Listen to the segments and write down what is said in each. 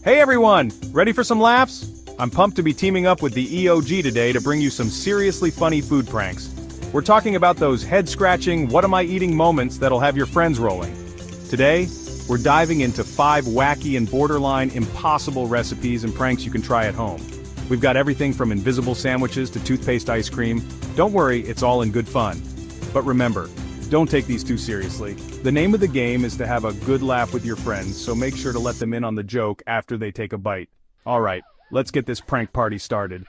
Hey everyone, ready for some laughs? I'm pumped to be teaming up with the EOG today to bring you some seriously funny food pranks. We're talking about those head-scratching, what am I eating moments that'll have your friends rolling. Today, we're diving into 5 wacky and borderline impossible recipes and pranks you can try at home. We've got everything from invisible sandwiches to toothpaste ice cream. Don't worry, it's all in good fun. But remember, don't take these too seriously. The name of the game is to have a good laugh with your friends, so make sure to let them in on the joke after they take a bite. Alright, let's get this prank party started.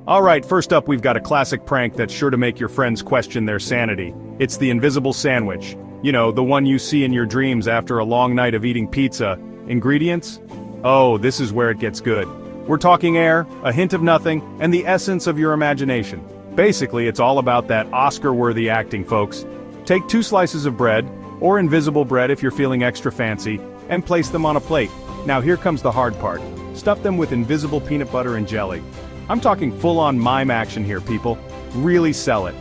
Alright, first up we've got a classic prank that's sure to make your friends question their sanity. It's the invisible sandwich. You know, the one you see in your dreams after a long night of eating pizza. Ingredients? Oh, this is where it gets good. We're talking air, a hint of nothing, and the essence of your imagination. Basically, it's all about that Oscar-worthy acting, folks. Take 2 slices of bread, or invisible bread if you're feeling extra fancy, and place them on a plate. Now here comes the hard part. Stuff them with invisible peanut butter and jelly. I'm talking full-on mime action here, people. Really sell it.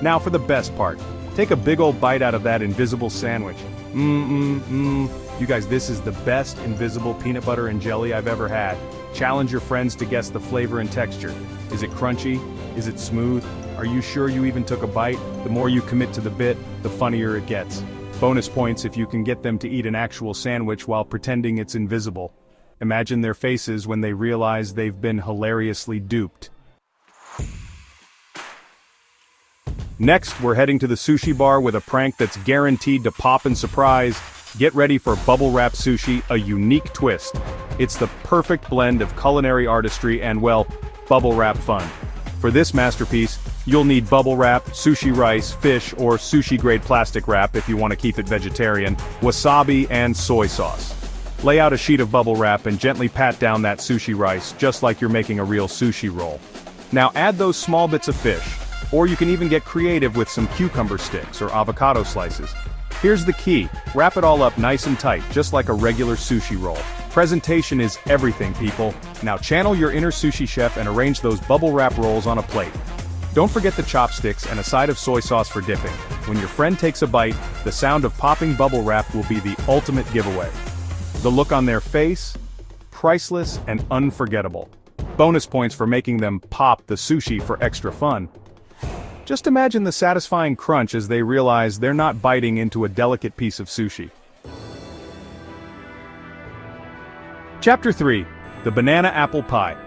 Now for the best part. Take a big old bite out of that invisible sandwich. You guys, this is the best invisible peanut butter and jelly I've ever had. Challenge your friends to guess the flavor and texture. Is it crunchy? Is it smooth? Are you sure you even took a bite? The more you commit to the bit, the funnier it gets. Bonus points if you can get them to eat an actual sandwich while pretending it's invisible. Imagine their faces when they realize they've been hilariously duped. Next, we're heading to the sushi bar with a prank that's guaranteed to pop and surprise. Get ready for bubble wrap sushi, a unique twist. It's the perfect blend of culinary artistry and, well, bubble wrap fun. For this masterpiece, you'll need bubble wrap, sushi rice, fish, or sushi-grade plastic wrap if you want to keep it vegetarian, wasabi, and soy sauce. Lay out a sheet of bubble wrap and gently pat down that sushi rice, just like you're making a real sushi roll. Now add those small bits of fish, or you can even get creative with some cucumber sticks or avocado slices. Here's the key, wrap it all up nice and tight, just like a regular sushi roll. Presentation is everything, people. Now channel your inner sushi chef and arrange those bubble wrap rolls on a plate. Don't forget the chopsticks and a side of soy sauce for dipping. When your friend takes a bite, the sound of popping bubble wrap will be the ultimate giveaway. The look on their face? Priceless and unforgettable. Bonus points for making them pop the sushi for extra fun. Just imagine the satisfying crunch as they realize they're not biting into a delicate piece of sushi. Chapter 3. The Banana Apple Pie.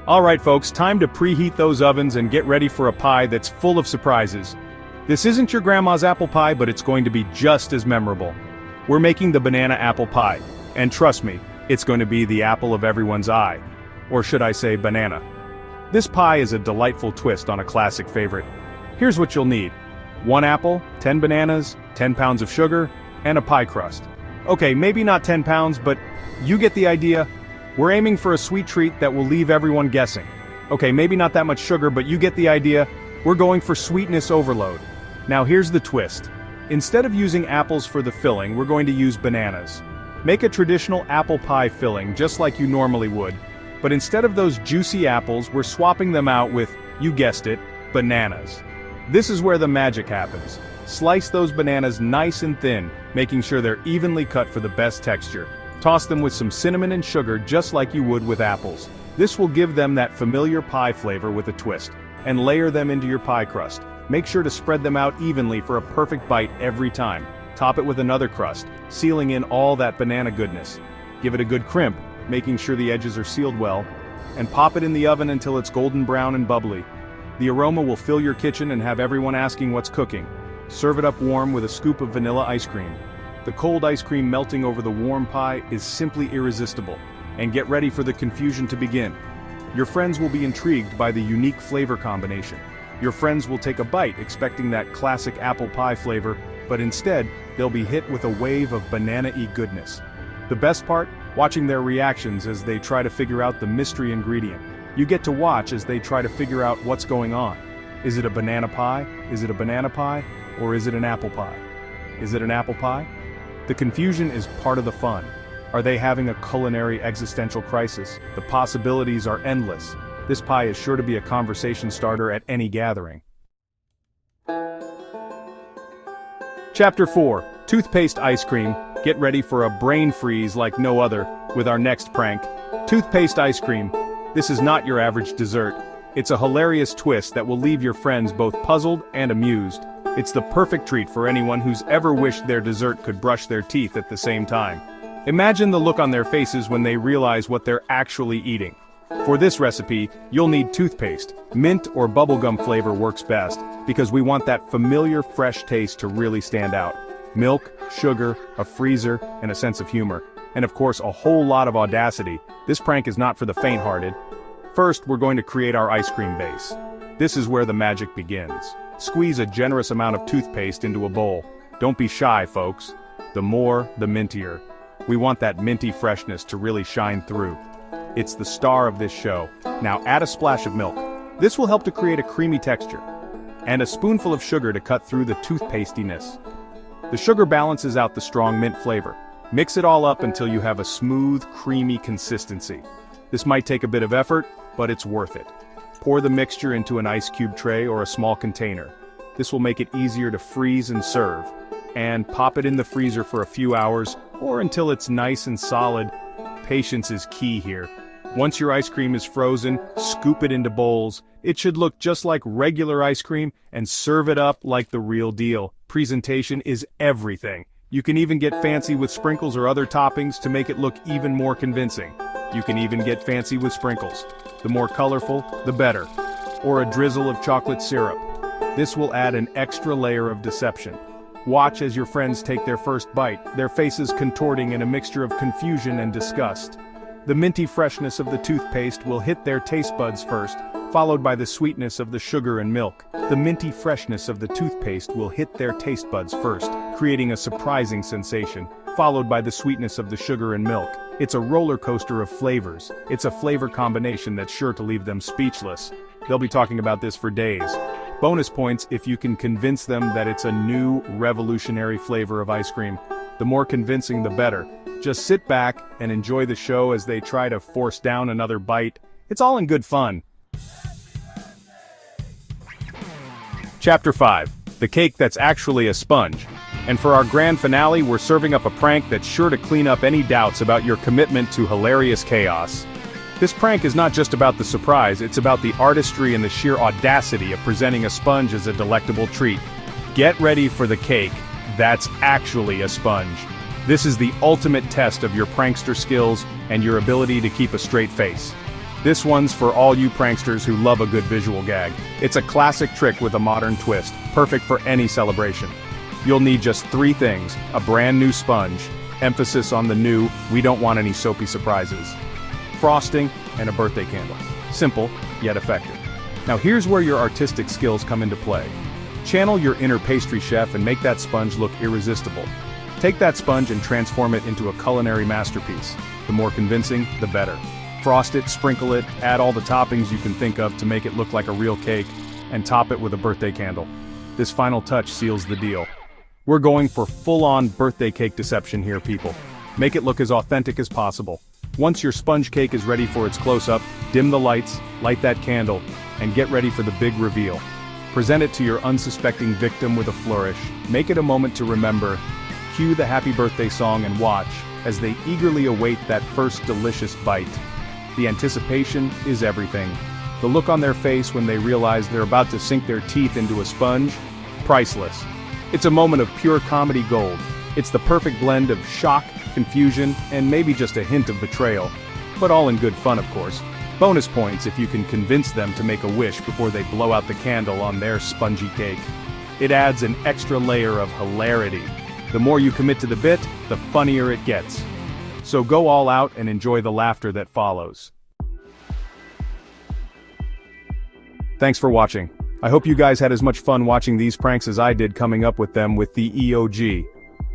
Alright folks, time to preheat those ovens and get ready for a pie that's full of surprises. This isn't your grandma's apple pie, but it's going to be just as memorable. We're making the banana apple pie, and trust me, it's going to be the apple of everyone's eye. Or should I say banana. This pie is a delightful twist on a classic favorite. Here's what you'll need. 1 apple, 10 bananas, 10 pounds of sugar, and a pie crust. Okay, maybe not 10 pounds, but you get the idea. We're aiming for a sweet treat that will leave everyone guessing. Okay, maybe not that much sugar, but you get the idea. We're going for sweetness overload. Now here's the twist. Instead of using apples for the filling, we're going to use bananas. Make a traditional apple pie filling just like you normally would, but instead of those juicy apples, we're swapping them out with, you guessed it, bananas. This is where the magic happens. Slice those bananas nice and thin, making sure they're evenly cut for the best texture. Toss them with some cinnamon and sugar just like you would with apples. This will give them that familiar pie flavor with a twist. And layer them into your pie crust. Make sure to spread them out evenly for a perfect bite every time. Top it with another crust, sealing in all that banana goodness. Give it a good crimp, making sure the edges are sealed well. And pop it in the oven until it's golden brown and bubbly. The aroma will fill your kitchen and have everyone asking what's cooking. Serve it up warm with a scoop of vanilla ice cream. The cold ice cream melting over the warm pie is simply irresistible. And get ready for the confusion to begin. Your friends will be intrigued by the unique flavor combination. Your friends will take a bite expecting that classic apple pie flavor, but instead, they'll be hit with a wave of banana-y goodness. The best part? Watching their reactions as they try to figure out the mystery ingredient. You get to watch as they try to figure out what's going on. Is it a banana pie? Is it a banana pie? Or is it an apple pie? Is it an apple pie? The confusion is part of the fun. Are they having a culinary existential crisis? The possibilities are endless. This pie is sure to be a conversation starter at any gathering. Chapter 4. Toothpaste ice cream. Get ready for a brain freeze like no other with our next prank. Toothpaste ice cream. This is not your average dessert. It's a hilarious twist that will leave your friends both puzzled and amused. It's the perfect treat for anyone who's ever wished their dessert could brush their teeth at the same time. Imagine the look on their faces when they realize what they're actually eating. For this recipe, you'll need toothpaste. Mint or bubblegum flavor works best, because we want that familiar fresh taste to really stand out. Milk, sugar, a freezer, and a sense of humor. And of course, a whole lot of audacity. This prank is not for the faint-hearted. First, we're going to create our ice cream base. This is where the magic begins. Squeeze a generous amount of toothpaste into a bowl. Don't be shy, folks. The more, the mintier. We want that minty freshness to really shine through. It's the star of this show. Now add a splash of milk. This will help to create a creamy texture. And a spoonful of sugar to cut through the toothpastiness. The sugar balances out the strong mint flavor. Mix it all up until you have a smooth, creamy consistency. This might take a bit of effort, but it's worth it. Pour the mixture into an ice cube tray or a small container. This will make it easier to freeze and serve. And pop it in the freezer for a few hours, or until it's nice and solid. Patience is key here. Once your ice cream is frozen, scoop it into bowls. It should look just like regular ice cream, and serve it up like the real deal. Presentation is everything. You can even get fancy with sprinkles or other toppings to make it look even more convincing. You can even get fancy with sprinkles. The more colorful, the better. Or a drizzle of chocolate syrup. This will add an extra layer of deception. Watch as your friends take their first bite, their faces contorting in a mixture of confusion and disgust. The minty freshness of the toothpaste will hit their taste buds first, followed by the sweetness of the sugar and milk. The minty freshness of the toothpaste will hit their taste buds first, creating a surprising sensation, followed by the sweetness of the sugar and milk. It's a roller coaster of flavors. It's a flavor combination that's sure to leave them speechless. They'll be talking about this for days. Bonus points if you can convince them that it's a new, revolutionary flavor of ice cream. The more convincing, the better. Just sit back and enjoy the show as they try to force down another bite. It's all in good fun. Chapter 5. The cake that's actually a sponge. And for our grand finale, we're serving up a prank that's sure to clean up any doubts about your commitment to hilarious chaos. This prank is not just about the surprise, it's about the artistry and the sheer audacity of presenting a sponge as a delectable treat. Get ready for the cake that's actually a sponge. This is the ultimate test of your prankster skills and your ability to keep a straight face. This one's for all you pranksters who love a good visual gag. It's a classic trick with a modern twist, perfect for any celebration. You'll need just 3 things: a brand new sponge, emphasis on the new, we don't want any soapy surprises, frosting, and a birthday candle. Simple, yet effective. Now here's where your artistic skills come into play. Channel your inner pastry chef and make that sponge look irresistible. Take that sponge and transform it into a culinary masterpiece. The more convincing, the better. Frost it, sprinkle it, add all the toppings you can think of to make it look like a real cake, and top it with a birthday candle. This final touch seals the deal. We're going for full-on birthday cake deception here, people. Make it look as authentic as possible. Once your sponge cake is ready for its close-up, dim the lights, light that candle, and get ready for the big reveal. Present it to your unsuspecting victim with a flourish. Make it a moment to remember. Cue the happy birthday song and watch as they eagerly await that first delicious bite. The anticipation is everything. The look on their face when they realize they're about to sink their teeth into a sponge, priceless. It's a moment of pure comedy gold. It's the perfect blend of shock, confusion, and maybe just a hint of betrayal. But all in good fun, of course. Bonus points if you can convince them to make a wish before they blow out the candle on their spongy cake. It adds an extra layer of hilarity. The more you commit to the bit, the funnier it gets. So go all out and enjoy the laughter that follows. Thanks for watching. I hope you guys had as much fun watching these pranks as I did coming up with them with the EOG.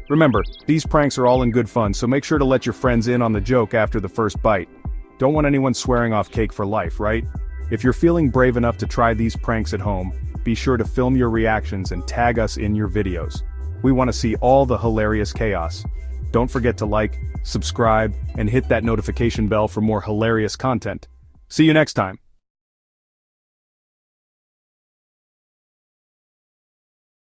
Remember, these pranks are all in good fun, so make sure to let your friends in on the joke after the first bite. Don't want anyone swearing off cake for life, right? If you're feeling brave enough to try these pranks at home, be sure to film your reactions and tag us in your videos. We want to see all the hilarious chaos. Don't forget to like, subscribe, and hit that notification bell for more hilarious content. See you next time.